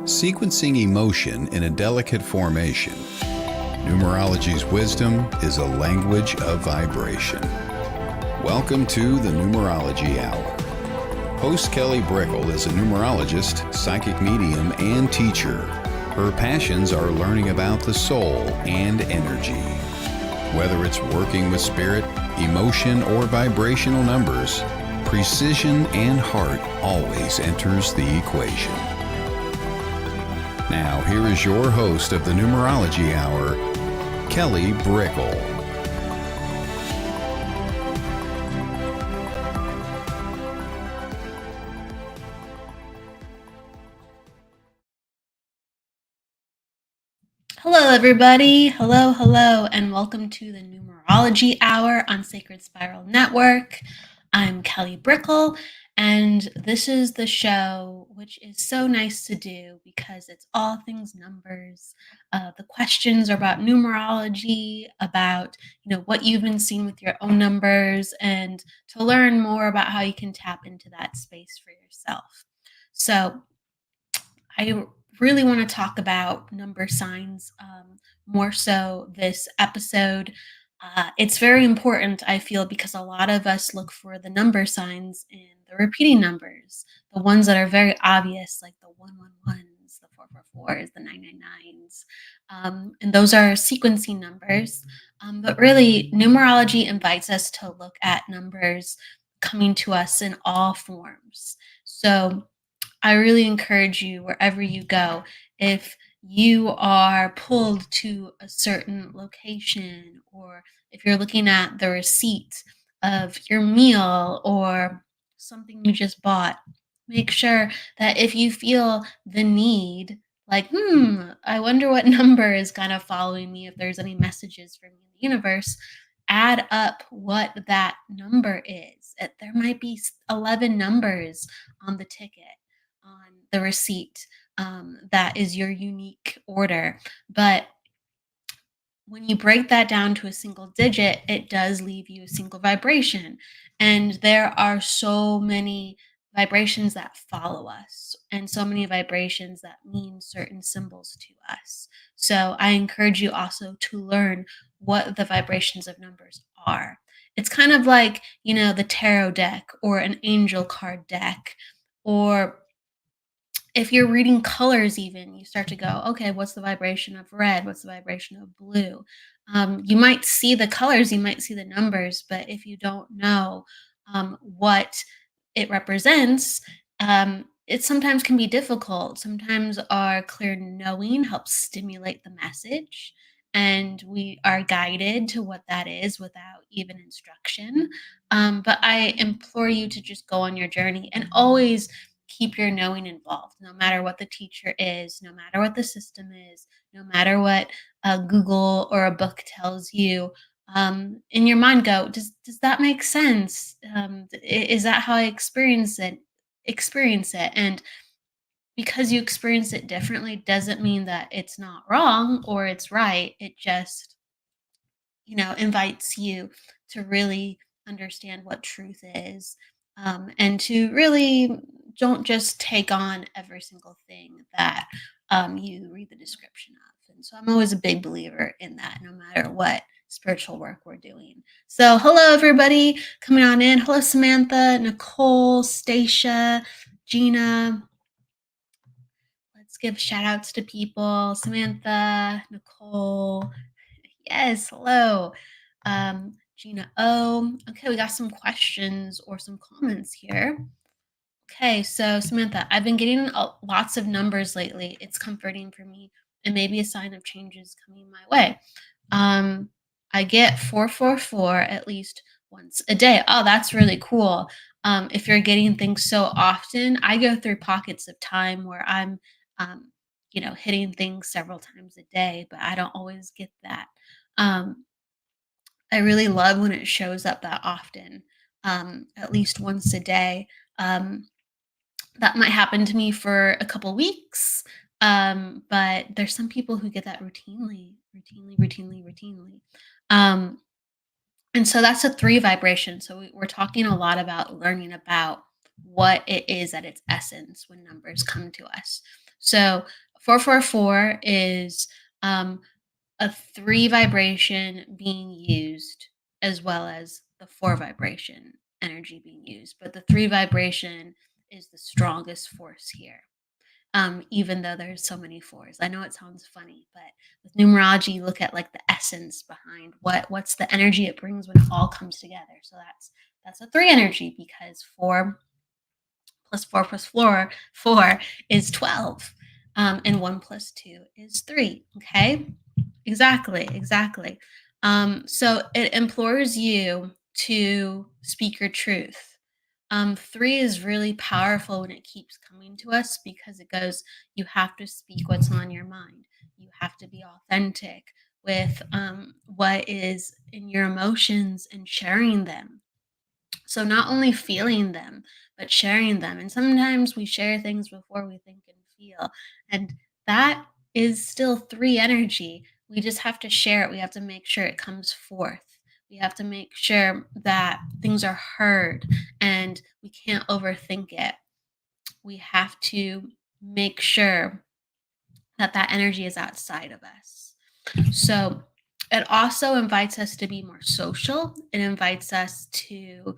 Sequencing emotion in a delicate formation. Numerology's wisdom is a language of vibration. Welcome to the Numerology Hour. Host Kelly Brickle is a numerologist, psychic medium, and teacher. Her passions are learning about the soul and energy. Whether it's working with spirit, emotion, or vibrational numbers, precision and heart always enters the equation. Now, here is your host of the Numerology Hour, Kelly Brickle. Hello, everybody. Hello, and welcome to the Numerology Hour on Sacred Spiral Network. I'm Kelly Brickle, and this is the show which is so nice to do because it's all things numbers. The questions are about numerology, about what you've been seeing with your own numbers, and to learn more about how you can tap into that space for yourself. So I really want to talk about number signs more so this episode. It's very important, I feel, because a lot of us look for the number signs in the repeating numbers, the ones that are very obvious, like the 111s, the 444s, the 999s. And those are sequencing numbers. But really, numerology invites us to look at numbers coming to us in all forms. So I really encourage you, wherever you go, if you are pulled to a certain location, or if you're looking at the receipt of your meal or something you just bought, make sure that if you feel the need, like, I wonder what number is kind of following me, if there's any messages from the universe, add up what that number is. There might be 11 numbers on the ticket, on the receipt, that is your unique order. But when you break that down to a single digit, it does leave you a single vibration. And there are so many vibrations that follow us, and so many vibrations that mean certain symbols to us. So I encourage you also to learn what the vibrations of numbers are. It's kind of like, the tarot deck or an angel card deck, or if you're reading colors, even, you start to go, okay, what's the vibration of red? What's the vibration of blue? You might see the colors, you might see the numbers, but if you don't know what it represents, it sometimes can be difficult. Sometimes our clear knowing helps stimulate the message, and we are guided to what that is without even instruction. But I implore you to just go on your journey and always keep your knowing involved, no matter what the teacher is, no matter what the system is, no matter what Google or a book tells you. In your mind, go, does that make sense? Is that how I experience it? And because you experience it differently doesn't mean that it's not wrong or it's right. It just invites you to really understand what truth is, and to really don't just take on every single thing that you read the description of. And so I'm always a big believer in that, no matter what spiritual work we're doing. So, hello, everybody coming on in. Hello, Samantha, Nicole, Stacia, Gina. Let's give shout outs to people. Samantha, Nicole. Yes, hello. Gina O. Okay, we got some questions or some comments here. Okay, so Samantha, I've been getting lots of numbers lately. It's comforting for me and maybe a sign of changes coming my way. I get 444 at least once a day. Oh, that's really cool. If you're getting things so often, I go through pockets of time where I'm, um, hitting things several times a day, but I don't always get that. Um, I really love when it shows up that often, at least once a day. That might happen to me for a couple weeks, but there's some people who get that routinely. Um, and so that's a three vibration. So we're talking a lot about learning about what it is at its essence when numbers come to us. So 444 is um, a three vibration being used as well as the four vibration energy being used. But the three vibration is the strongest force here. Even though there's so many fours. I know it sounds funny, but with numerology, you look at like the essence behind what's the energy it brings when it all comes together. So that's a three energy because four plus four is 12. And one plus two is three. Okay. Exactly. So it implores you to speak your truth. Three is really powerful when it keeps coming to us because it goes, you have to speak what's on your mind. You have to be authentic with what is in your emotions and sharing them. So not only feeling them, but sharing them. And sometimes we share things before we think and feel. And that is still three energy. We just have to share it. We have to make sure it comes forth. We have to make sure that things are heard and we can't overthink it. We have to make sure that that energy is outside of us. So it also invites us to be more social. It invites us to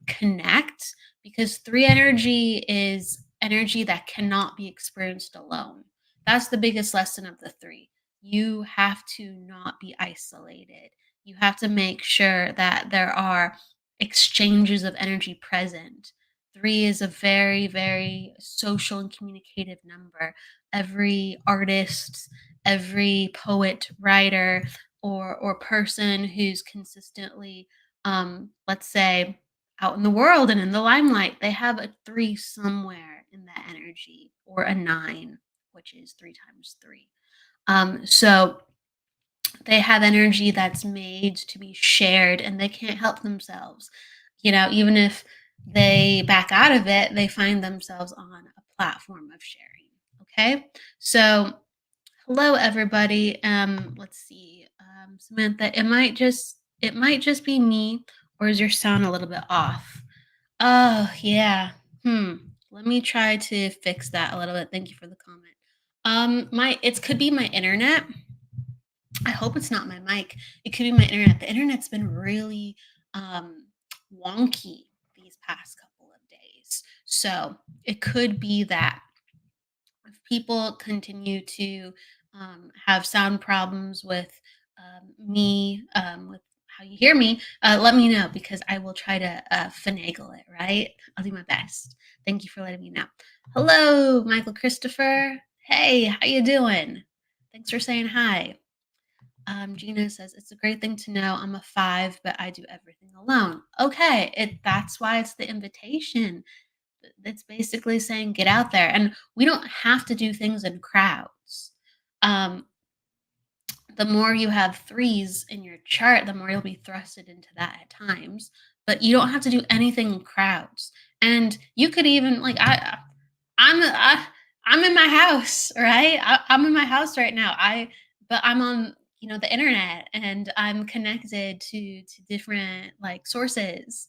connect because three energy is energy that cannot be experienced alone. That's the biggest lesson of the three. You have to not be isolated. You have to make sure that there are exchanges of energy present. Three is a very, very social and communicative number. Every artist, every poet, writer, or person who's consistently, let's say, out in the world and in the limelight, they have a three somewhere in that energy, or a nine, which is three times three. So they have energy that's made to be shared, and they can't help themselves. Even if they back out of it, they find themselves on a platform of sharing. Okay, so hello, everybody. Let's see, Samantha. It might just be me, or is your sound a little bit off? Oh, yeah. Hmm. Let me try to fix that a little bit. Thank you for the comment. My it could be my internet. I hope it's not my mic. It could be my internet. The internet's been really um, wonky these past couple of days, so it could be that if people continue to have sound problems with me, with how you hear me, let me know because I will try to finagle it, right? I'll do my best. Thank you for letting me know. Hello, Michael Christopher. Hey, how you doing? Thanks for saying hi. Gina says it's a great thing to know. I'm a five, but I do everything alone. Okay, that's why it's the invitation. It's basically saying get out there, and we don't have to do things in crowds. Um, the more you have threes in your chart, the more you'll be thrusted into that at times. But you don't have to do anything in crowds, and you could even like I'm I, I'm in my house, right? I'm in my house right now. But I'm on the internet, and I'm connected to different like sources.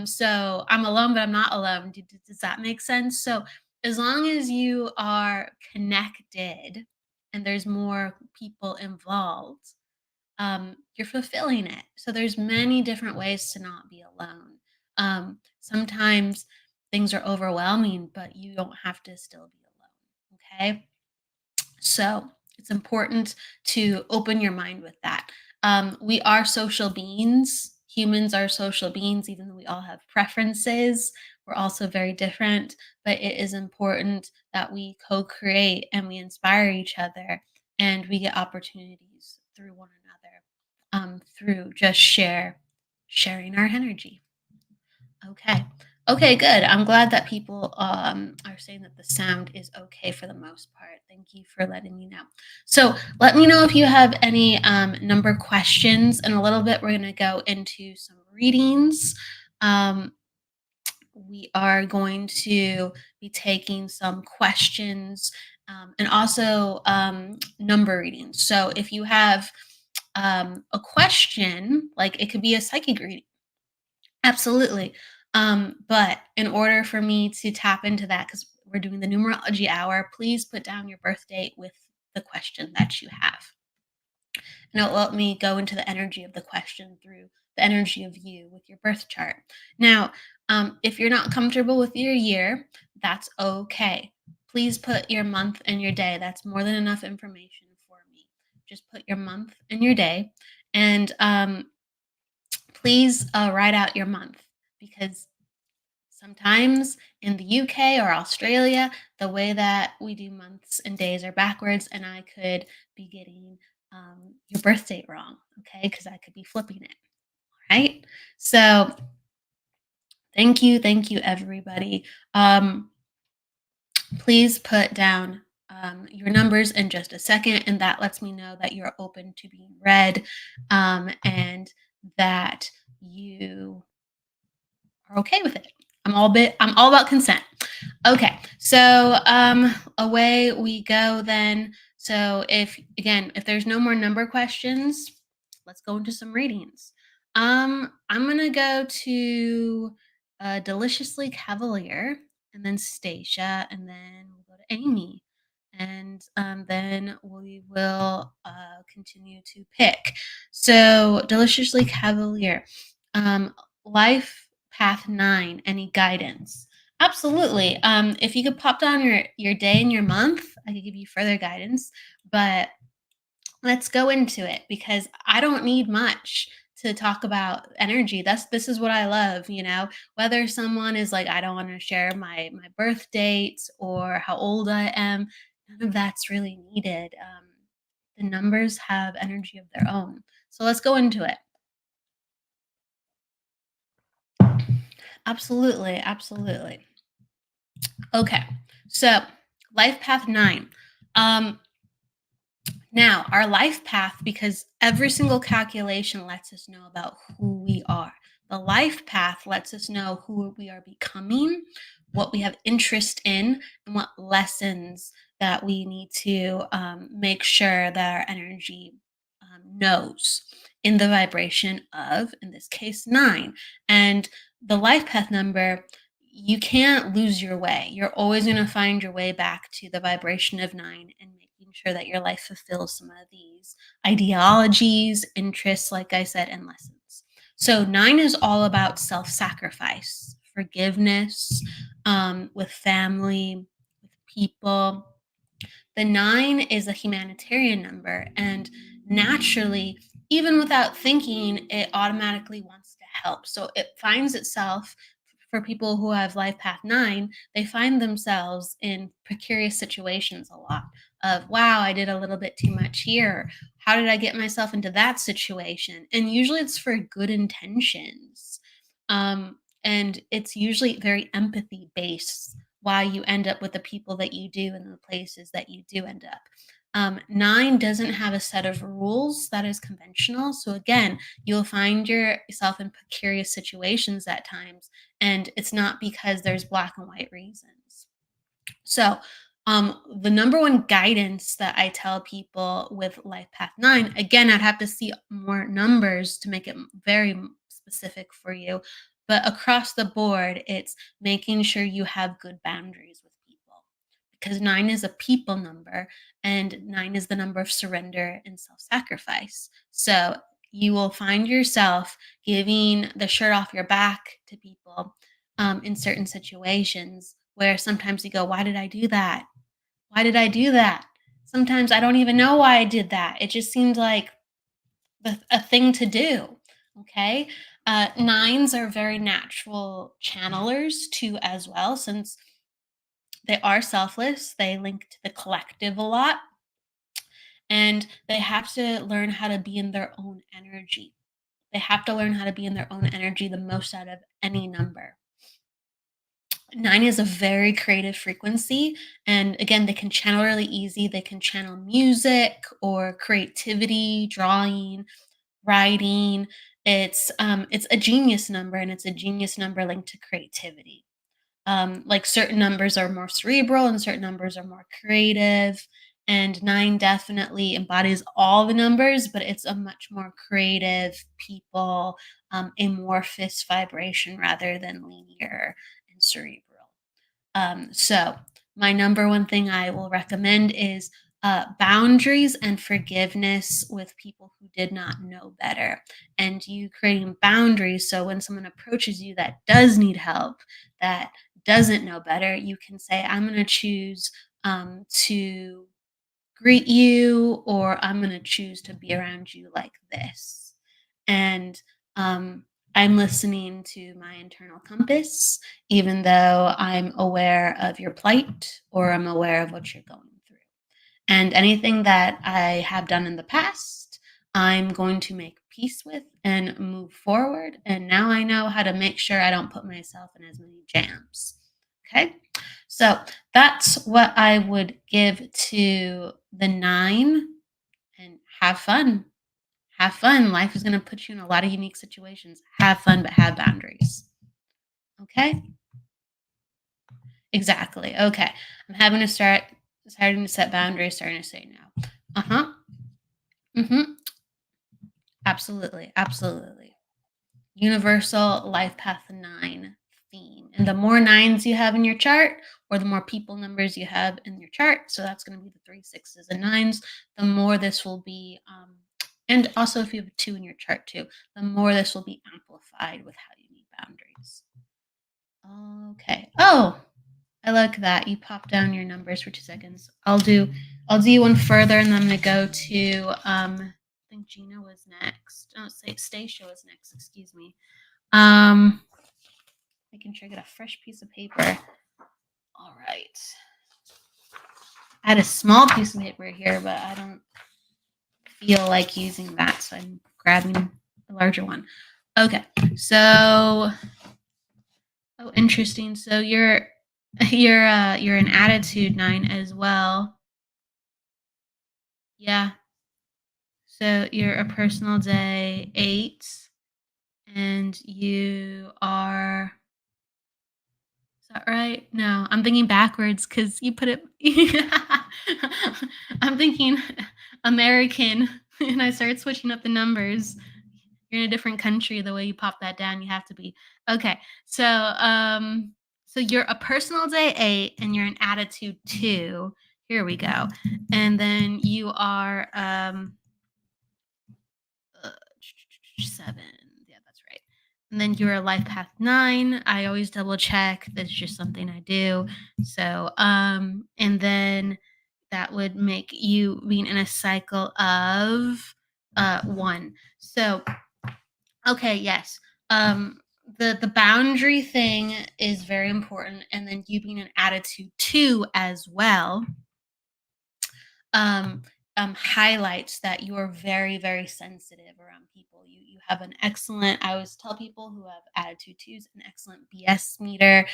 So I'm alone, but I'm not alone. Does that make sense? So as long as you are connected and there's more people involved, you're fulfilling it. So there's many different ways to not be alone. Sometimes things are overwhelming, but you don't have to still be alone. Okay. So it's important to open your mind with that. We are social beings. Humans are social beings, even though we all have preferences. We're also very different, but it is important that we co create and we inspire each other and we get opportunities through one another, through just sharing our energy. Okay. Okay, good. I'm glad that people are saying that the sound is okay for the most part. Thank you for letting me know. So let me know if you have any number questions. In a little bit, we're going to go into some readings. Um, we are going to be taking some questions, and also number readings. So if you have a question, like it could be a psychic reading. Absolutely. But in order for me to tap into that, because we're doing the numerology hour, please put down your birth date with the question that you have. And it'll let me go into the energy of the question through the energy of you with your birth chart. Now, if you're not comfortable with your year, that's okay. Please put your month and your day. That's more than enough information for me. Just put your month and your day. And please write out your month, because sometimes in the UK or Australia, the way that we do months and days are backwards, and I could be getting your birth date wrong, okay? Because I could be flipping it, right? So thank you, everybody. Please put down your numbers in just a second, and that lets me know that you're open to being read, and that you are okay with it. I'm all about consent. Okay, so away we go then. So if there's no more number questions, let's go into some readings. I'm gonna go to Deliciously Cavalier, and then Stacia, and then we'll go to Amy, and then we will continue to pick. So Deliciously Cavalier, um, life path 9, any guidance? Absolutely. If you could pop down your day and your month, I could give you further guidance. But let's go into it, because I don't need much to talk about energy. This is what I love, whether someone is like, I don't want to share my birth dates or how old I am, none of that's really needed. The numbers have energy of their own. So let's go into it. Absolutely, absolutely. Okay. So, life path 9. Um Now, our life path, because every single calculation lets us know about who we are. The life path lets us know who we are becoming, what we have interest in, and what lessons that we need to make sure that our energy knows in the vibration of, in this case, 9. And the life path number, you can't lose your way. You're always going to find your way back to the vibration of 9, and making sure that your life fulfills some of these ideologies, interests, like I said, and lessons. So 9 is all about self-sacrifice, forgiveness, with family, with people. The 9 is a humanitarian number, and naturally, even without thinking, it automatically wants to help. So it finds itself, for people who have life path 9, they find themselves in precarious situations a lot of, wow, I did a little bit too much here. How did I get myself into that situation? And usually it's for good intentions. And it's usually very empathy based why you end up with the people that you do and the places that you do end up. 9 doesn't have a set of rules that is conventional. So again, you'll find yourself in precarious situations at times, and it's not because there's black and white reasons. So, the number one guidance that I tell people with Life Path 9, again, I'd have to see more numbers to make it very specific for you. But across the board, it's making sure you have good boundaries with people, because 9 is a people number, and 9 is the number of surrender and self sacrifice. So, you will find yourself giving the shirt off your back to people in certain situations, where sometimes you go, why did I do that? Why did I do that? Sometimes I don't even know why I did that. It just seemed like a thing to do. Okay. Nines are very natural channelers too, as well, since they are selfless. They link to the collective a lot, and they have to learn how to be in their own energy. They have to learn how to be in their own energy the most out of any number. 9 is a very creative frequency. And again, they can channel really easy. They can channel music or creativity, drawing, writing. It's a genius number, and it's a genius number linked to creativity. Like certain numbers are more cerebral and certain numbers are more creative. And 9 definitely embodies all the numbers, but it's a much more creative people, amorphous vibration rather than linear and cerebral. So My number one thing I will recommend is boundaries and forgiveness with people who did not know better. And you creating boundaries so when someone approaches you that does need help, that doesn't know better, you can say, I'm going to choose to greet you, or I'm going to choose to be around you like this. And um, I'm listening to my internal compass, even though I'm aware of your plight or I'm aware of what you're going through. And anything that I have done in the past, I'm going to make peace with and move forward. And now I know how to make sure I don't put myself in as many jams. Okay. So that's what I would give to the 9, and have fun. Have fun. Life is going to put you in a lot of unique situations. Have fun, but have boundaries. Okay. Exactly. Okay. I'm having to starting to set boundaries, starting to say no. Uh-huh. Mm-hmm. Absolutely. Absolutely. Universal life path 9 theme. And the more nines you have in your chart, or the more people numbers you have in your chart, so that's going to be the 3, 6s, and 9s, the more this will be, and also if you have a 2 in your chart too, the more this will be amplified with how you need boundaries. Okay. Oh, I like that. You pop down your numbers for 2 seconds. I'll do one further, and then I'm gonna go to I think Gina was next. Oh, Stacia was next, excuse me. Making sure I get a fresh piece of paper. All right. I had a small piece of paper here, but I don't feel like using that, so I'm grabbing a larger one. Okay. So, oh, interesting. So you're an attitude 9 as well. Yeah. So you're a personal day 8, and you are. Is that right? No, I'm thinking backwards because you put it. I'm thinking American, and I started switching up the numbers. You're in a different country. The way you pop that down, you have to be okay. So you're a personal day 8, and you're an attitude 2. Here we go, and then you are uh, 7. Yeah, that's right. And then you're a life path 9. I always double check. That's just something I do. So, and then that would make you being in a cycle of 1. So, okay, yes. Um, the boundary thing is very important, and then you being an attitude 2 as well um, highlights that you are very, very sensitive around people. You have an excellent. I always tell people who have attitude 2s an excellent BS meter.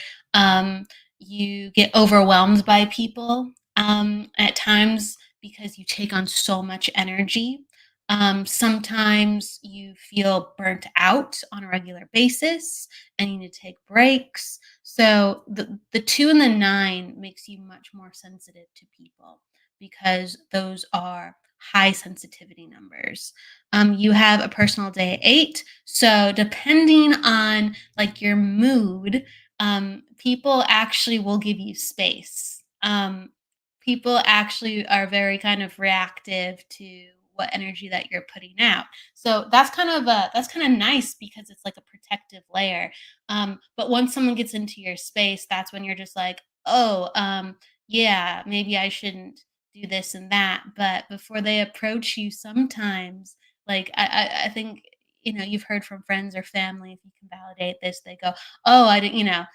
You get overwhelmed by people at times because you take on so much energy. Sometimes you feel burnt out on a regular basis and you need to take breaks. So the 2 and the 9 makes you much more sensitive to people because those are high sensitivity numbers. You have a personal day 8, so depending on like your mood, people actually will give you space. People actually are very kind of reactive to what energy that you're putting out. So that's kind of nice because it's like a protective layer. But once someone gets into your space, that's when you're just like, oh, yeah, maybe I shouldn't do this and that. But before they approach you, sometimes, like I think you've heard from friends or family, if you can validate this, they go, "Oh, I didn't,"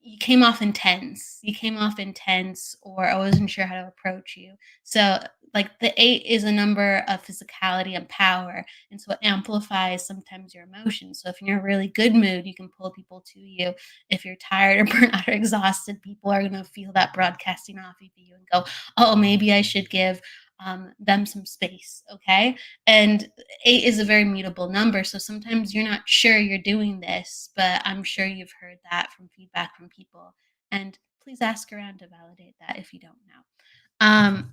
you came off intense. You came off intense, or I wasn't sure how to approach you. So, like the 8 is a number of physicality and power, and so it amplifies sometimes your emotions. So, if you're in a really good mood, you can pull people to you. If you're tired or burnt out or exhausted, people are going to feel that broadcasting off of you and go, "Oh, maybe I should give them some space." Okay, and 8 is a very mutable number. So sometimes you're not sure you're doing this, but I'm sure you've heard that from feedback from people. And please ask around to validate that if you don't know.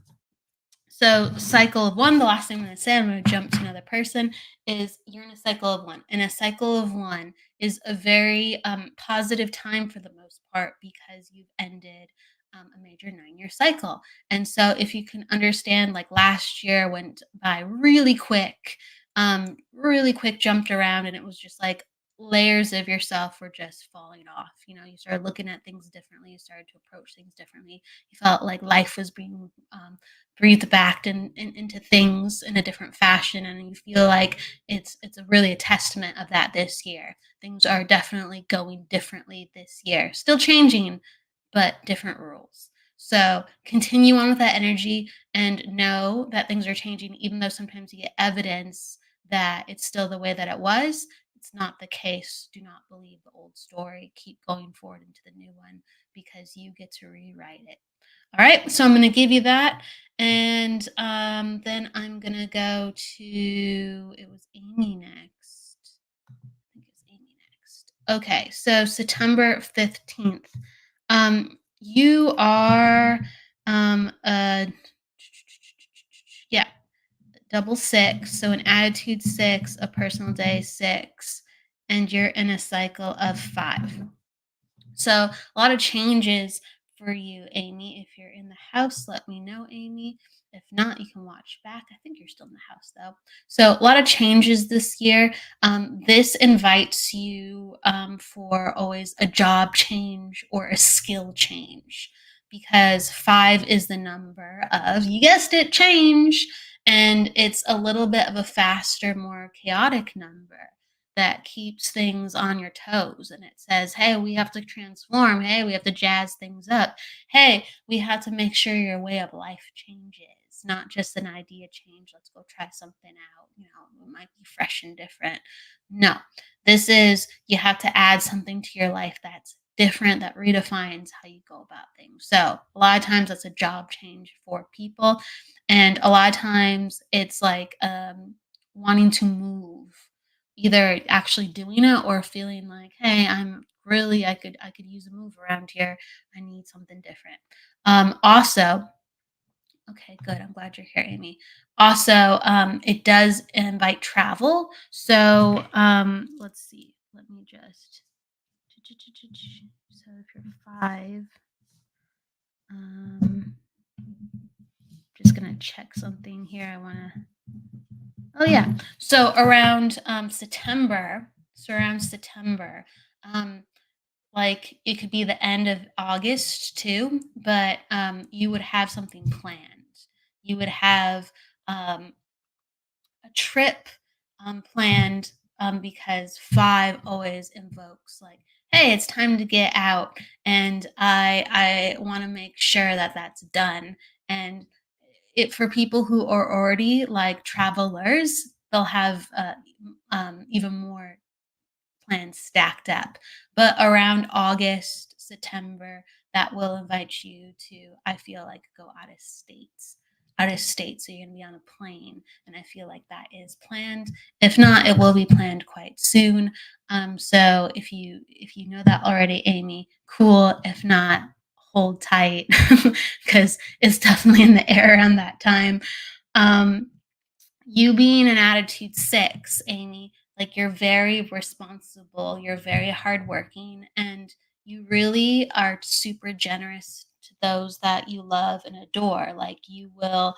So cycle of 1, the last thing I'm going to say, I'm going to jump to another person, is you're in a cycle of 1. And a cycle of 1 is a very positive time for the most part because you've ended a major 9-year cycle. And so if you can understand, like last year went by really quick, jumped around, and it was just like layers of yourself were just falling off. You started looking at things differently, you started to approach things differently. You felt like life was being breathed back into things in a different fashion, and you feel like it's really a testament of that this year. Things are definitely going differently this year, still changing, but different rules. So continue on with that energy and know that things are changing, even though sometimes you get evidence that it's still the way that it was. It's not the case. Do not believe the old story. Keep going forward into the new one because you get to rewrite it. All right. So I'm going to give you that. And then I'm going to go to, it was Amy next. I think it's Amy next. Okay. So September 15th. You are a yeah, double six, so an attitude six, a personal day six, and you're in a cycle of 5. So a lot of changes for you, Amy. If you're in the house, let me know, Amy. If not, you can watch back. I think you're still in the house though. So a lot of changes this year. This invites you for always a job change or a skill change, because 5 is the number of, you guessed it, change. And it's a little bit of a faster, more chaotic number that keeps things on your toes, and it says, hey, we have to transform. Hey, we have to jazz things up. Hey, we have to make sure your way of life changes, not just an idea change. Let's go try something out. It might be fresh and different. No, this is, you have to add something to your life that's different, that redefines how you go about things. So a lot of times that's a job change for people. And a lot of times it's like wanting to move, either actually doing it or feeling like, hey, I could use a move around here. I need something different. Also, okay, good. I'm glad you're here, Amy. Also, it does invite travel. So let's see. Let me just. So if you're 5, um, just gonna check something here. I want to. Oh yeah. So around September. Um, like it could be the end of August too, but you would have something planned. You would have a trip planned, because 5 always invokes like, hey, it's time to get out, and I want to make sure that that's done. And it, for people who are already like travelers, they'll have even more plans stacked up. But around August, September, that will invite you to, I feel like, go out of states. Out of state. So you're gonna be on a plane. And I feel like that is planned. If not, it will be planned quite soon. So if you know that already, Amy, cool. If not, hold tight because it's definitely in the air around that time. Um, you being an attitude 6, Amy, like you're very responsible, you're very hardworking, and you really are super generous to those that you love and adore. Like you will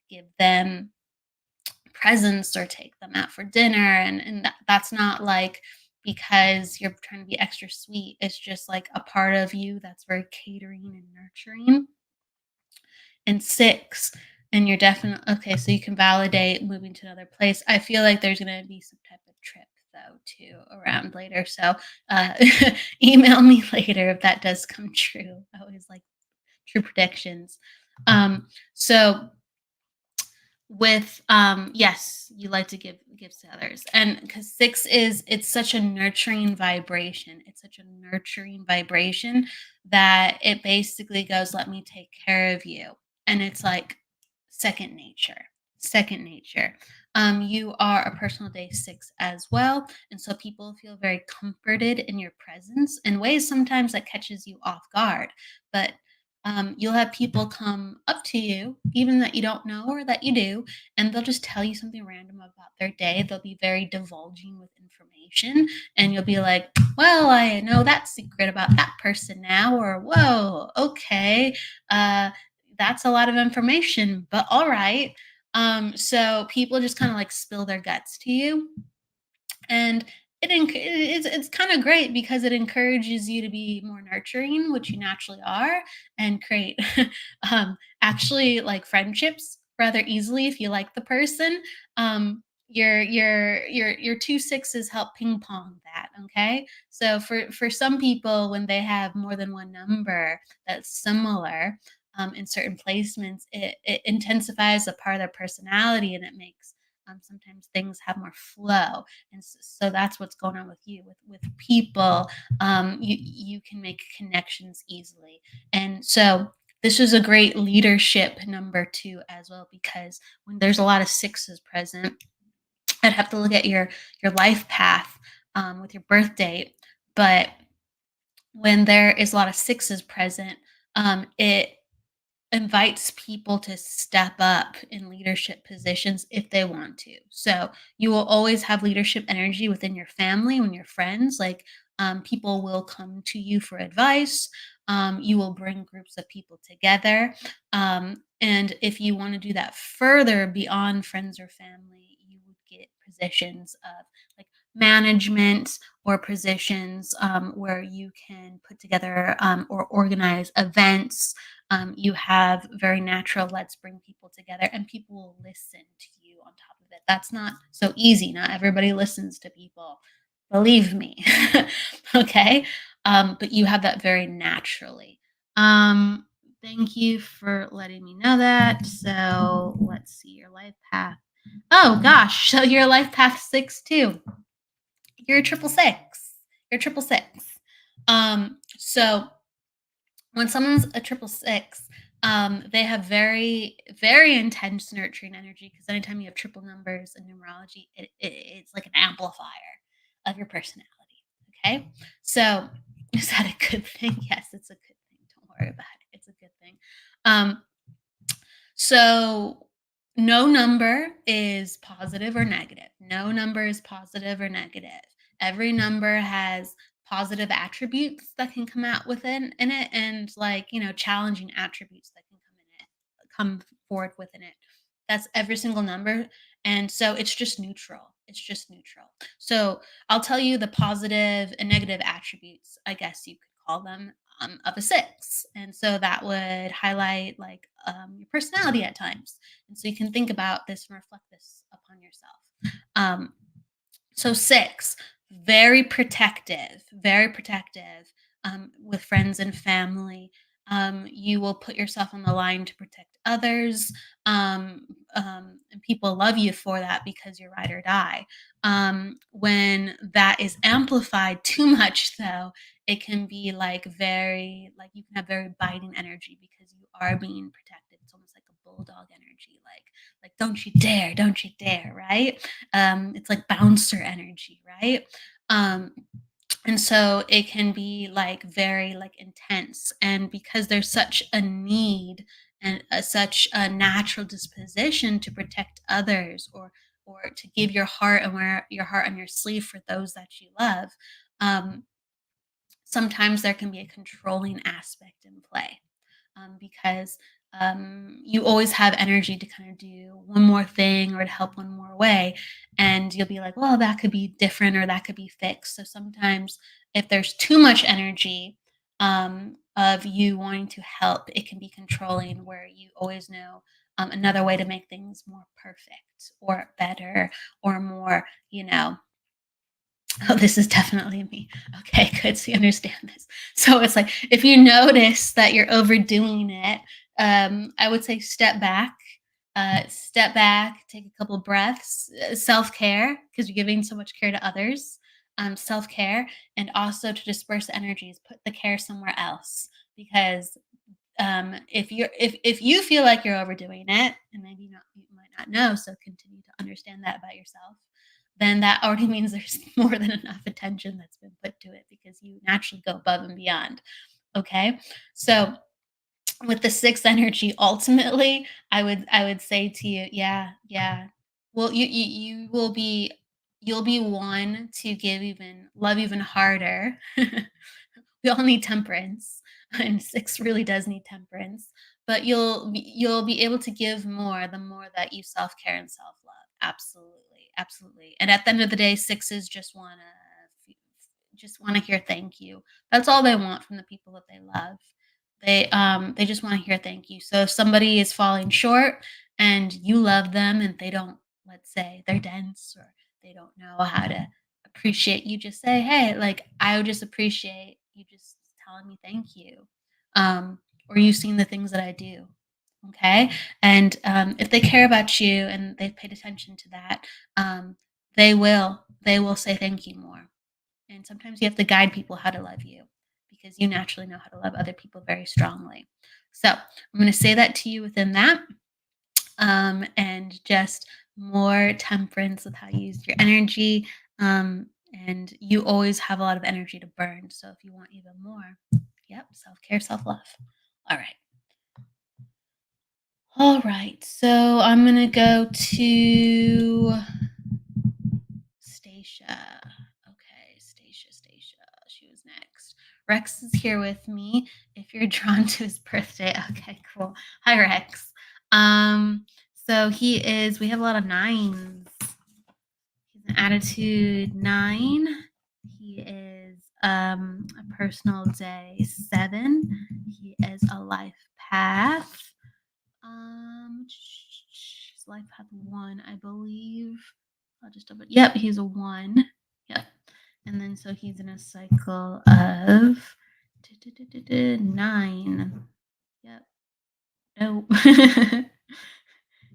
give them presents or take them out for dinner, and that's not like because you're trying to be extra sweet. It's just like a part of you that's very catering and nurturing. And 6, and you're definitely okay, so you can validate moving to another place. I feel like there's gonna be some type of trip though too around later. So uh email me later if that does come true. I always like true predictions. So with yes, you like to give gifts to others, and because 6 is, it's such a nurturing vibration, that it basically goes, let me take care of you. And it's like second nature. You are a personal day 6 as well, and so people feel very comforted in your presence in ways sometimes that catches you off guard. But You'll have people come up to you, even that you don't know or that you do, and they'll just tell you something random about their day. They'll be very divulging with information, and you'll be like, well, I know that secret about that person now, or whoa, okay, uh, that's a lot of information, but all right. So people just kind of like spill their guts to you, and it's kind of great because it encourages you to be more nurturing, which you naturally are, and create actually like friendships rather easily if you like the person. Your two sixes help ping pong that. Okay, so for some people, when they have more than one number that's similar in certain placements, it intensifies a part of their personality, and it makes sometimes things have more flow. And so that's what's going on with you with people. You can make connections easily, and so this is a great leadership number two as well, because when there's a lot of sixes present, I'd have to look at your life path with your birth date. But when there is a lot of sixes present, it invites people to step up in leadership positions if they want to. So you will always have leadership energy within your family, when your friends, like people will come to you for advice. You will bring groups of people together. And if you want to do that further beyond friends or family, you would get positions of like management, or positions where you can put together or organize events. You have very natural, let's bring people together, and people will listen to you on top of it. That's not so easy. Not everybody listens to people, believe me. Okay. But you have that very naturally. um Thank you for letting me know that. So let's see your life path. Oh gosh, so your life path six too. You're a triple six. You're a triple six. So when someone's a triple six, they have very, very intense nurturing energy, because anytime you have triple numbers in numerology, it's like an amplifier of your personality. Okay. So is that a good thing? Yes, it's a good thing. Don't worry about it. It's a good thing. Um, so no number is positive or negative. No number is positive or negative. Every number has positive attributes that can come out within in it, and like, challenging attributes that can come forward within it. That's every single number. And so it's just neutral. It's just neutral. So I'll tell you the positive and negative attributes, I guess you could call them, of a six. And so that would highlight like your personality at times. And so you can think about this and reflect this upon yourself. Um, so six, very protective with friends and family. You will put yourself on the line to protect others, and people love you for that because you're ride or die. When that is amplified too much, though, it can be like very, like you can have very biting energy because you are being protected. It's almost like a bulldog energy, like don't you dare, right? It's like bouncer energy, right? Um, and so it can be like very like intense, and because there's such a need and such a natural disposition to protect others, or to give your heart and wear your heart on your sleeve for those that you love, um, sometimes there can be a controlling aspect in play, because you always have energy to kind of do one more thing or to help one more way. And you'll be like, well, that could be different or that could be fixed. So sometimes, if there's too much energy of you wanting to help, it can be controlling, where you always know another way to make things more perfect or better or more, oh, this is definitely me. Okay, good. So you understand this. So it's like, if you notice that you're overdoing it, I would say step back, take a couple breaths, self care, because you're giving so much care to others. Self care, and also to disperse energies, put the care somewhere else, because if you feel like you're overdoing it, and maybe not, you might not know, so continue to understand that about yourself, then that already means there's more than enough attention that's been put to it, because you naturally go above and beyond. Okay. So with the sixth energy, ultimately, I would say to you, yeah, yeah. Well, you will be, you'll be one to give even love even harder. We all need temperance, and six really does need temperance. But you'll be able to give more the more that you self care and self love. Absolutely, absolutely. And at the end of the day, sixes just wanna hear thank you. That's all they want from the people that they love. They just wanna hear thank you. So if somebody is falling short and you love them and they don't, let's say they're dense or they don't know how to appreciate you, just say, "Hey, like, I would just appreciate you just telling me thank you, or you seeing the things that I do." Okay? And, if they care about you and they've paid attention to that, they will say thank you more. And sometimes you have to guide people how to love you because you naturally know how to love other people very strongly. So I'm going to say that to you within that, and just more temperance with how you use your energy. And you always have a lot of energy to burn. So if you want even more, yep, self care, self love. All right. All right. So I'm going to go to Stacia. Okay, Stacia. She was next. Rex is here with me. If you're drawn to his birthday, okay, cool. Hi, Rex. So we have a lot of nines. He's an attitude nine. He is a personal day seven. He is a life path. His life path one, I believe. I'll just double. Yep, he's a one. Yep. And then so he's in a cycle of nine. Yep. Nope.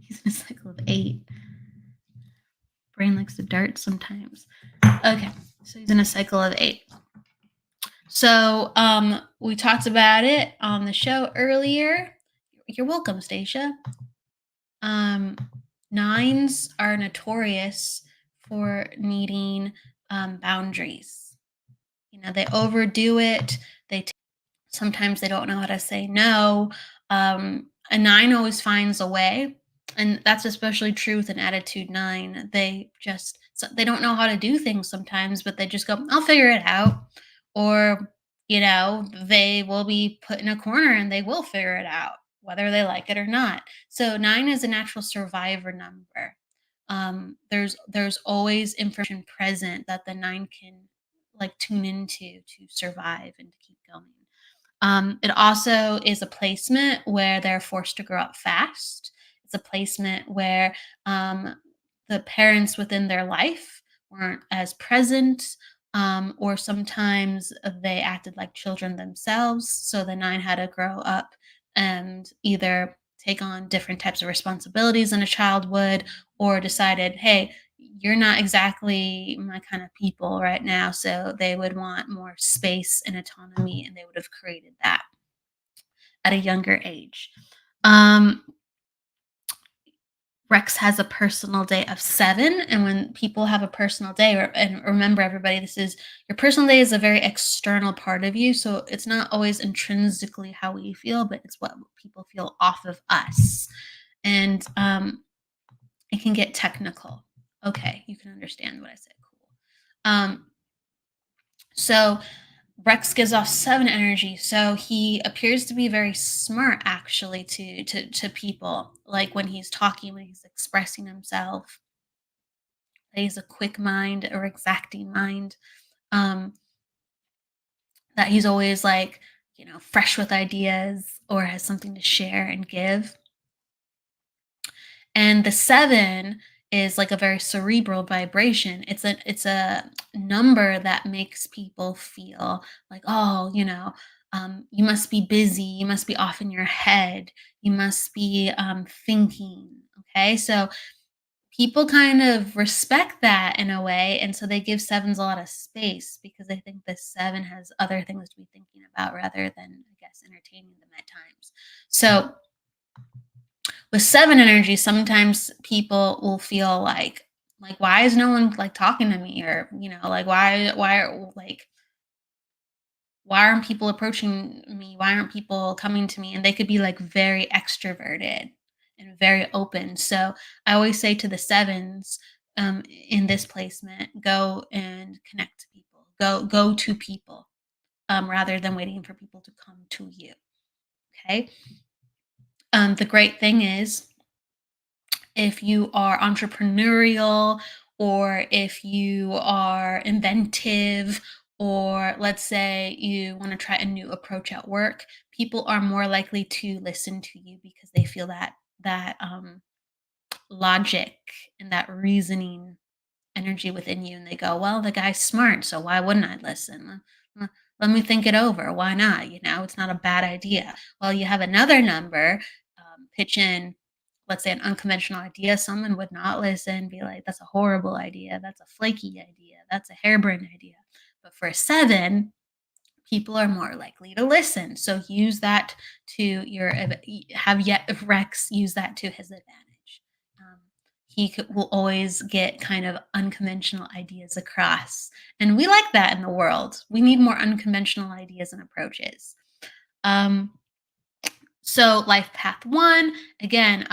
He's in a cycle of eight. Brain likes to dart sometimes. Okay. So he's in a cycle of eight. So we talked about it on the show earlier. You're welcome, Stacia. Nines are notorious for needing boundaries. They overdo it. Sometimes they don't know how to say no. A nine always finds a way, and that's especially true with an attitude nine. They don't know how to do things sometimes, but they just go, "I'll figure it out," or they will be put in a corner and they will figure it out, whether they like it or not. So nine is a natural survivor number. There's always information present that the nine can like tune into to survive and to keep going. It also is a placement where they're forced to grow up fast. It's a placement where the parents within their life weren't as present, or sometimes they acted like children themselves. So the nine had to grow up and either take on different types of responsibilities than a child would, or decided, hey, you're not exactly my kind of people right now. So they would want more space and autonomy, and they would have created that at a younger age. Um, Rex has a personal day of seven. And when people have a personal day, and remember, everybody, your personal day is a very external part of you. So it's not always intrinsically how we feel, but it's what people feel off of us. And it can get technical. Okay, you can understand what I said. Cool. So Rex gives off seven energy, so he appears to be very smart, actually, to people. Like when he's talking, when he's expressing himself, that he's a quick mind or exacting mind. Um, that he's always like fresh with ideas or has something to share and give. And the seven is like a very cerebral vibration. It's a number that makes people feel like, oh, you must be busy, you must be off in your head, you must be thinking. Okay, so people kind of respect that in a way, and so they give sevens a lot of space because they think the seven has other things to be thinking about rather than, I guess, entertaining them at times. So with seven energy, sometimes people will feel like why is no one like talking to me, or like why aren't people approaching me? Why aren't people coming to me? And they could be like very extroverted and very open. So I always say to the sevens, in this placement, go and connect to people. Go to people, rather than waiting for people to come to you. Okay. The great thing is, if you are entrepreneurial, or if you are inventive, or let's say you want to try a new approach at work, people are more likely to listen to you because they feel that logic and that reasoning energy within you, and they go, well, the guy's smart, so why wouldn't I listen? Let me think it over. Why not? It's not a bad idea. Well, you have another number, pitch in, let's say, an unconventional idea. Someone would not listen, be like, that's a horrible idea, that's a flaky idea, that's a harebrained idea. But for a seven, people are more likely to listen. So use that to have yet Rex use that to his advantage. Will always get kind of unconventional ideas across. And we like that in the world. We need more unconventional ideas and approaches. Um, so life path one, again,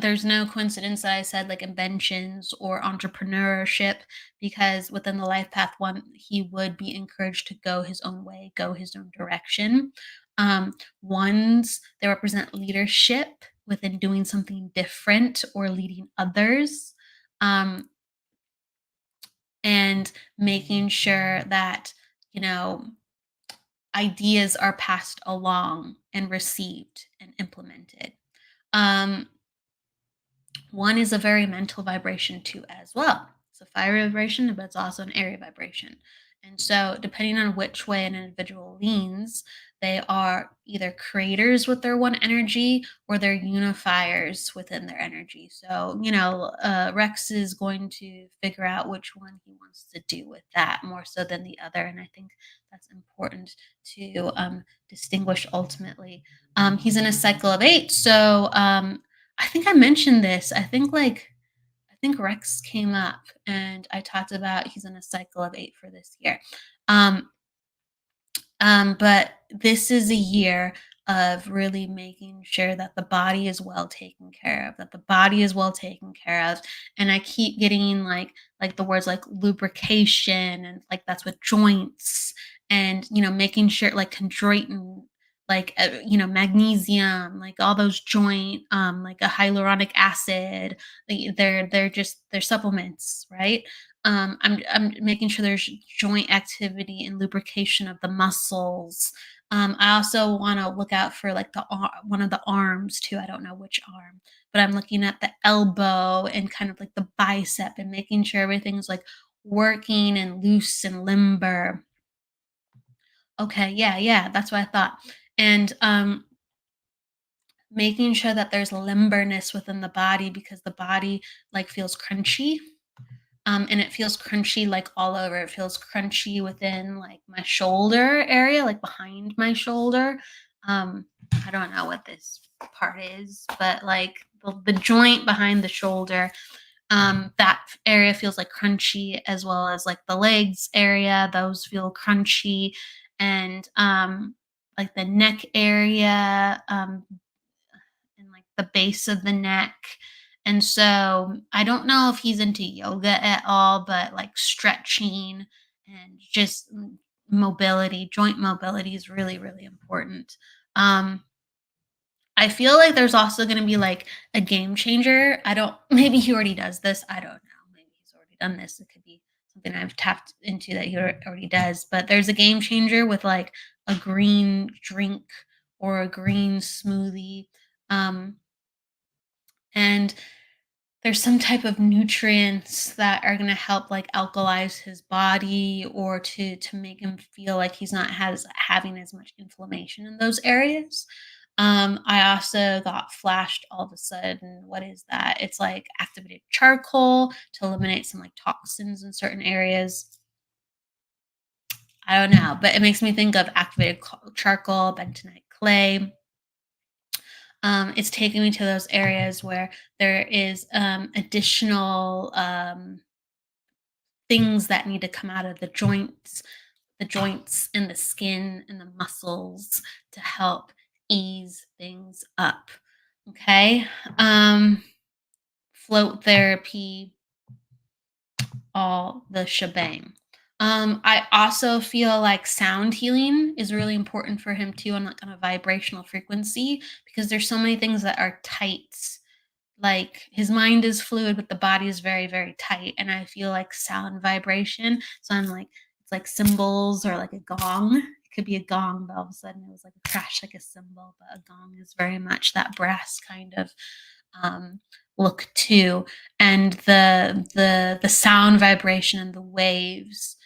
there's no coincidence that I said like inventions or entrepreneurship, because within the life path one, he would be encouraged to go his own way, go his own direction. Ones, they represent leadership within doing something different or leading others. And making sure that, you know, ideas are passed along and received and implemented. Um, One is a very mental vibration too, as well. It's a fire vibration, but it's also an area vibration. And so, depending on which way an individual leans, they are either creators with their one energy, or they're unifiers within their energy. So, Rex is going to figure out which one he wants to do with that more so than the other. And I think that's important to distinguish ultimately. He's in a cycle of eight. So, I think I mentioned this. I think Rex came up and I talked about he's in a cycle of eight for this year. Um, but this is a year of really making sure that the body is well taken care of, that the body is well taken care of. And I keep getting like the words like lubrication, and like that's with joints, and making sure like chondroitin, like magnesium, like all those joint, like a hyaluronic acid. They're supplements, right? I'm making sure there's joint activity and lubrication of the muscles. I also want to look out for like one of the arms too. I don't know which arm, but I'm looking at the elbow and kind of like the bicep, and making sure everything's like working and loose and limber. Okay, yeah, that's what I thought. And making sure that there's limberness within the body, because the body like feels crunchy. And it feels crunchy like all over. It feels crunchy within like my shoulder area, like behind my shoulder. I don't know what this part is, but like the joint behind the shoulder, that area feels like crunchy, as well as like the legs area, those feel crunchy. And like the neck area, and like the base of the neck. And so I don't know if he's into yoga at all, but like stretching and just mobility, joint mobility is really, really important. Um, I feel like there's also going to be like a game changer. Maybe he already does this. I don't know. Maybe he's already done this. It could be something I've tapped into that he already does. But there's a game changer with like a green drink or a green smoothie. Um, and there's some type of nutrients that are going to help like alkalize his body, or to make him feel like he's not having as much inflammation in those areas. I also got flashed all of a sudden. What is that? It's like activated charcoal to eliminate some like toxins in certain areas. I don't know, but it makes me think of activated charcoal, bentonite clay. It's taking me to those areas where there is additional things that need to come out of the joints, the joints and the skin and the muscles to help ease things up. Okay. Um, Float therapy, all the shebang. I also feel like sound healing is really important for him too on like on a vibrational frequency because there's so many things that are tight. Like his mind is fluid, but the body is very, very tight. And I feel like sound vibration. So I'm like, it's like cymbals or like a gong. It could be a gong, but all of a sudden it was like a crash, like a cymbal. But a gong is very much that brass kind of um, look too, and the sound vibration and the waves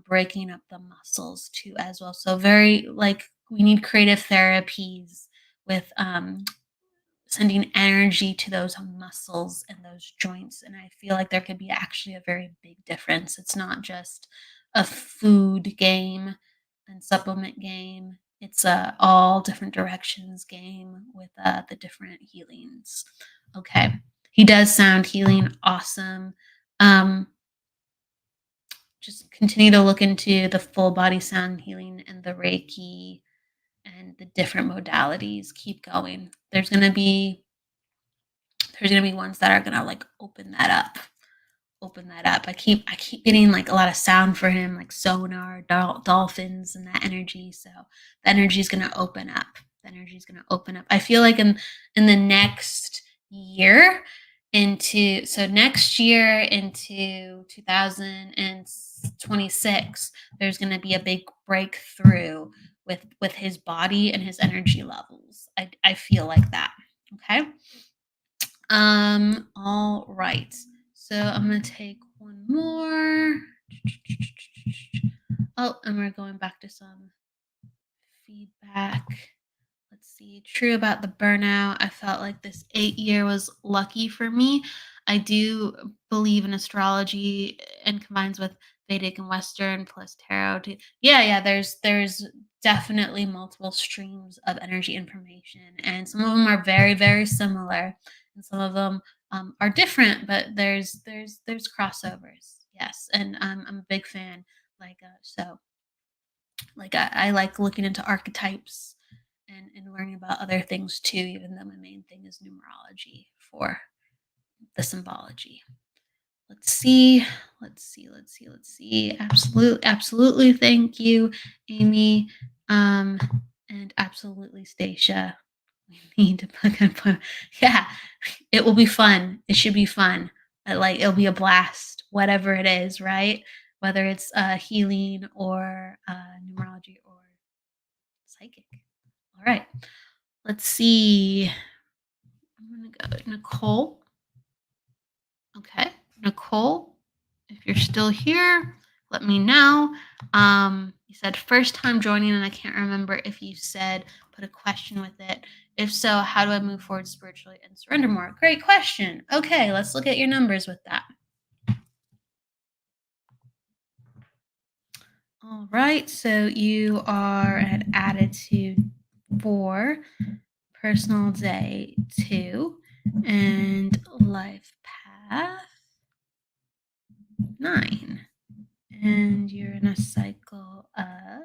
breaking up the muscles too as well. So very like we need creative therapies with sending energy to those muscles and those joints. And I feel like there could be actually a very big difference. It's not just a food game and supplement game. It's a all different directions game with the different healings. Okay. He does sound healing awesome. Um, just continue to look into the full body sound healing and the Reiki and the different modalities. Keep going. There's gonna be ones that are gonna like open that up. I keep getting like a lot of sound for him, like sonar, dolphins, and that energy. So the energy is gonna open up. The energy is gonna open up. I feel like in the next year next year into 2026, there's gonna be a big breakthrough with his body and his energy levels. I feel like that. Okay. All right. So I'm gonna take one more. Oh, and we're going back to some feedback. Let's see. True about the burnout. I felt like this 8 year was lucky for me. I do believe in astrology and combines with Vedic and Western plus tarot. Yeah. There's definitely multiple streams of energy information, and some of them are very very similar, and some of them are different. But there's crossovers. Yes, and I'm a big fan. I like looking into archetypes and learning about other things too, even though my main thing is numerology for the symbology. Let's see. Absolutely. Thank you, Amy. Um, and absolutely, Stacia. We need to put. Yeah, it will be fun. It should be fun. Like it'll be a blast, whatever it is, right? Whether it's healing or numerology or psychic. All right. Let's see. I'm gonna go with Nicole. Okay, Nicole, if you're still here, let me know. You said first time joining, and I can't remember if you said put a question with it. If so, how do I move forward spiritually and surrender more? Great question. Okay, let's look at your numbers with that. All right, so you are at attitude 4, personal day 2, and life path 9. And you're in a cycle of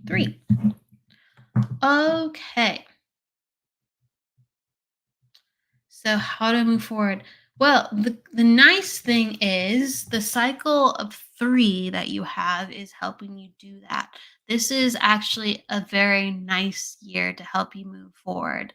3. Okay. So how to move forward? Well, the nice thing is the cycle of 3 that you have is helping you do that. This is actually a very nice year to help you move forward.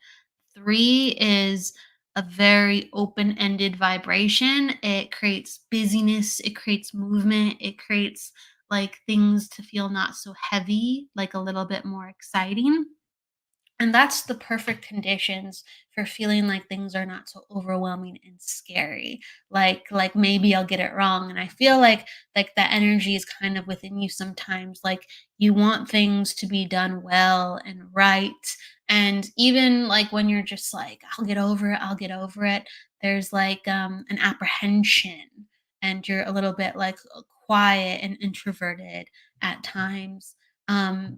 3 is a very open-ended vibration. It creates busyness, it creates movement, it creates like things to feel not so heavy, like a little bit more exciting. And that's the perfect conditions for feeling like things are not so overwhelming and scary. Like maybe I'll get it wrong. And I feel like that energy is kind of within you sometimes. Like you want things to be done well and right. And even like when you're just like, I'll get over it, there's like an apprehension, and you're a little bit like quiet and introverted at times,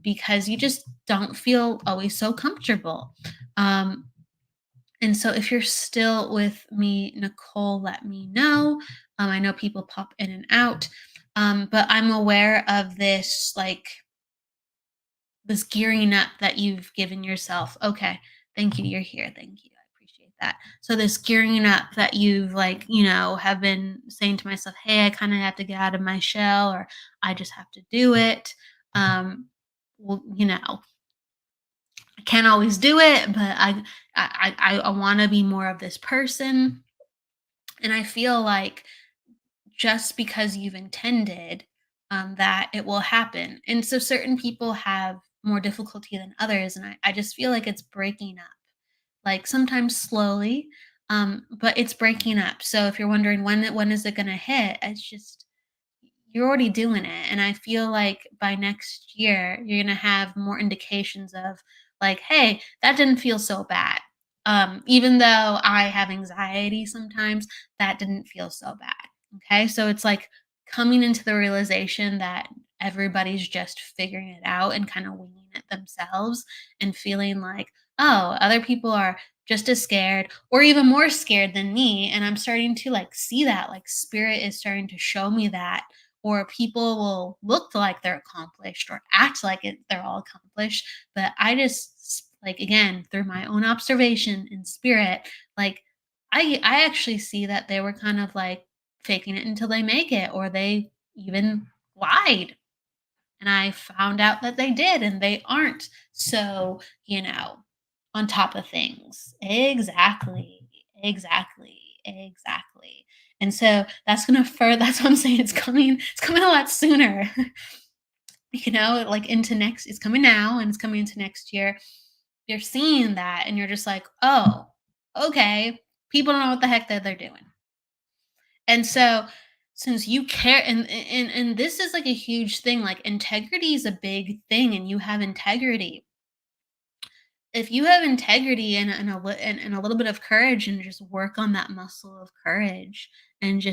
because you just don't feel always so comfortable. Um, And so if you're still with me, Nicole, let me know. I know people pop in and out, but I'm aware of this, like this gearing up that you've given yourself. Okay, thank you. You're here. Thank you. I appreciate that. So this gearing up that you've, like, have been saying to myself, hey, I kind of have to get out of my shell, or I just have to do it. Well, I can't always do it, but I want to be more of this person. And I feel like just because you've intended, that it will happen. And so certain people have more difficulty than others. And I just feel like it's breaking up, like sometimes slowly, but it's breaking up. So if you're wondering when is it going to hit, it's just you're already doing it. And I feel like by next year, you're going to have more indications of, like, hey, that didn't feel so bad. Even though I have anxiety sometimes, that didn't feel so bad. Okay. So it's like coming into the realization that everybody's just figuring it out and kind of winging it themselves, and feeling like, oh, other people are just as scared or even more scared than me. And I'm starting to, like, see that, like, spirit is starting to show me that, or people will look like they're accomplished or act like they're all accomplished. But I just, like, again, through my own observation in spirit, like, I actually see that they were kind of like faking it until they make it, or they even lied. And I found out that they did and they aren't. So, on top of things. Exactly. Exactly. Exactly. And so that's what I'm saying. It's coming a lot sooner. Like into next, it's coming now and it's coming into next year. You're seeing that and you're just like, oh, okay. People don't know what the heck that they're doing. And so, since you care, and this is like a huge thing, like integrity is a big thing, and you have integrity. If you have integrity and a little bit of courage, and just work on that muscle of courage, and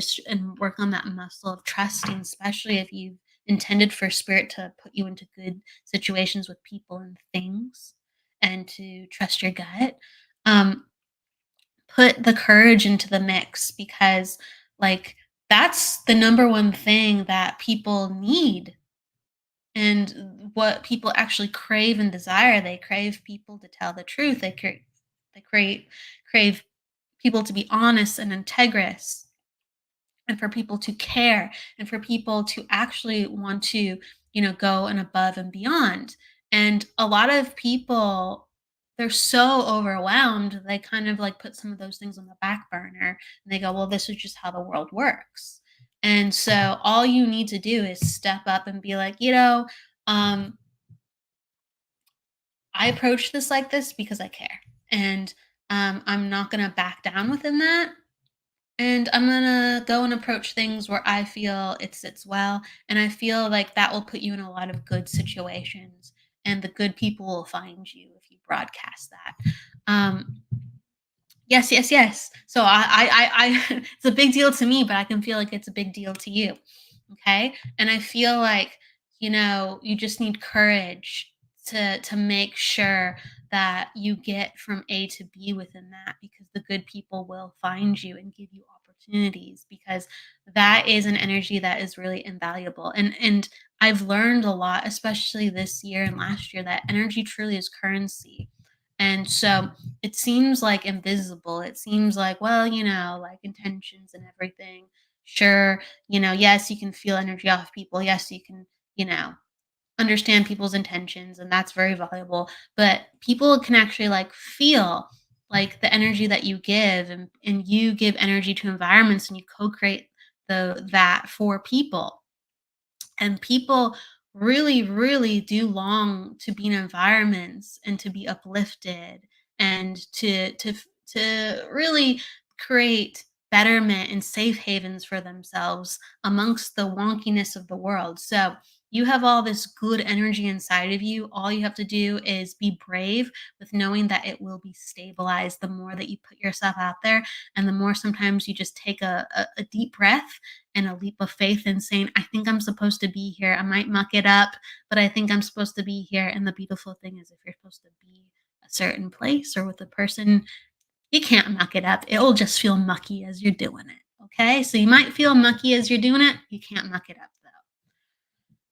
work on that muscle of trusting, especially if you've intended for spirit to put you into good situations with people and things, and to trust your gut. um Put the courage into the mix, because, like, that's the number one thing that people need, and what people actually crave and desire. They crave people to tell the truth. They crave people to be honest and integrous, and for people to care, and for people to actually want to, go and above and beyond. And a lot of people, they're so overwhelmed, they kind of like put some of those things on the back burner, and they go, well, this is just how the world works. And so all you need to do is step up and be like, um I approach this like this because I care, and I'm not going to back down within that. And I'm gonna go and approach things where I feel it sits well. And I feel like that will put you in a lot of good situations. And the good people will find you if you broadcast that. Yes, yes, yes. So it's a big deal to me, but I can feel like it's a big deal to you. Okay. And I feel like, you just need courage to make sure that you get from A to B within that, because the good people will find you and give you opportunities, because that is an energy that is really invaluable. And I've learned a lot, especially this year and last year, that energy truly is currency. And so it seems like invisible. It seems like, well, like intentions and everything. Sure, yes, you can feel energy off people. Yes, you can, you know, understand people's intentions, and that's very valuable. But people can actually, like, feel like the energy that you give, and you give energy to environments, and you co-create that for people. And people really, really do long to be in environments and to be uplifted, and to really create betterment and safe havens for themselves amongst the wonkiness of the world. So you have all this good energy inside of you. All you have to do is be brave, with knowing that it will be stabilized the more that you put yourself out there, and the more sometimes you just take a deep breath and a leap of faith, and saying, I think I'm supposed to be here. I might muck it up, but I think I'm supposed to be here. And the beautiful thing is, if you're supposed to be a certain place or with a person, You can't muck it up. It will just feel mucky as you're doing it. Okay. So you might feel mucky as you're doing it. You can't muck it up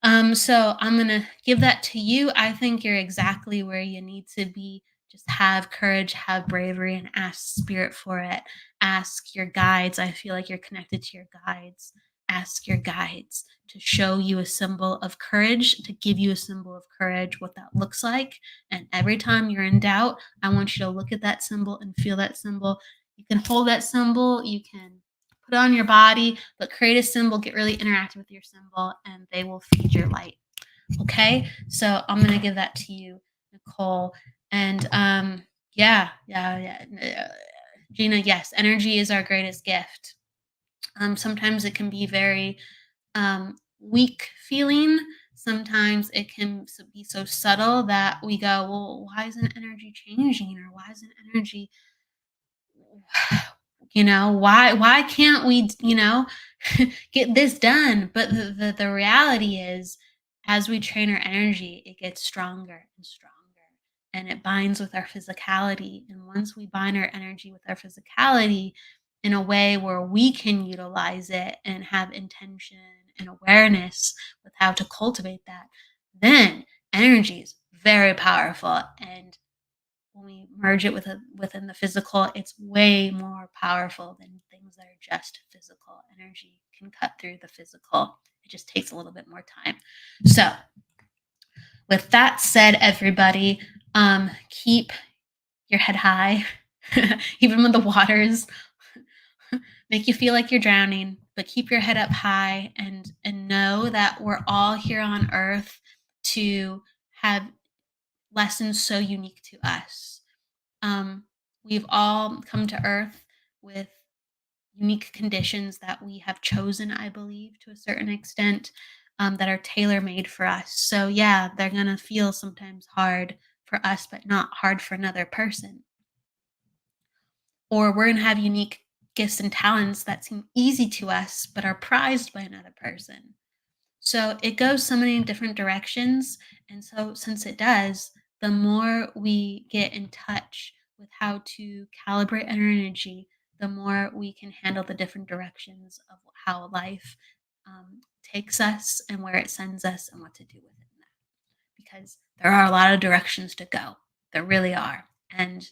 though. So I'm gonna give that to you. I think you're exactly where you need to be. Just have courage, have bravery, and ask spirit for it. Ask your guides. I feel like you're connected to your guides. Ask your guides to show you a symbol of courage, to give you a symbol of courage, what that looks like. And every time you're in doubt, I want you to look at that symbol and feel that symbol. You can hold that symbol, you can put it on your body, but create a symbol, get really interactive with your symbol, and they will feed your light. Okay, so I'm gonna give that to you, Nicole. And Gina, yes, energy is our greatest gift. Sometimes it can be very weak feeling. Sometimes it can be so subtle that we go, well, why isn't energy changing, or why isn't energy why can't we get this done? But the reality is, as we train our energy, it gets stronger and stronger, and it binds with our physicality. And once we bind our energy with our physicality in a way where we can utilize it and have intention and awareness with how to cultivate that, then energy is very powerful. And when we merge it within the physical, it's way more powerful than things that are just physical. Energy can cut through the physical. It just takes a little bit more time. So, with that said, everybody, keep your head high, even when the waters make you feel like you're drowning. But keep your head up high, and know that we're all here on Earth to have lessons so unique to us. We've all come to Earth with unique conditions that we have chosen, I believe, to a certain extent, that are tailor made for us. So, yeah, they're going to feel sometimes hard for us, but not hard for another person. Or we're going to have unique gifts and talents that seem easy to us, but are prized by another person. So it goes so many different directions. And so, since it does, the more we get in touch with how to calibrate our energy, the more we can handle the different directions of how life takes us and where it sends us and what to do with it. Because there are a lot of directions to go. There really are. And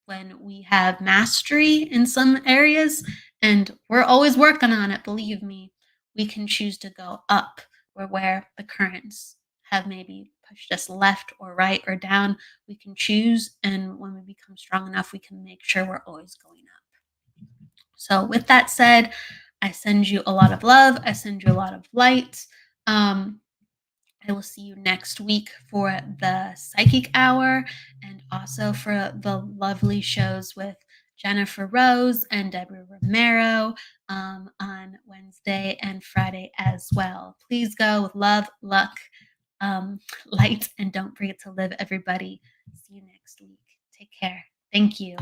when we have mastery in some areas, and we're always working on it, believe me, we can choose to go up or where the currents have maybe pushed us left or right or down. We can choose. And when we become strong enough, we can make sure we're always going up. So, with that said, I send you a lot of love. I send you a lot of light. I will see you next week for the Psychic Hour, and also for the lovely shows with Jennifer Rose and Deborah Romero on Wednesday and Friday as well. Please go with love, luck, light, and don't forget to live, everybody. See you next week. Take care. Thank you.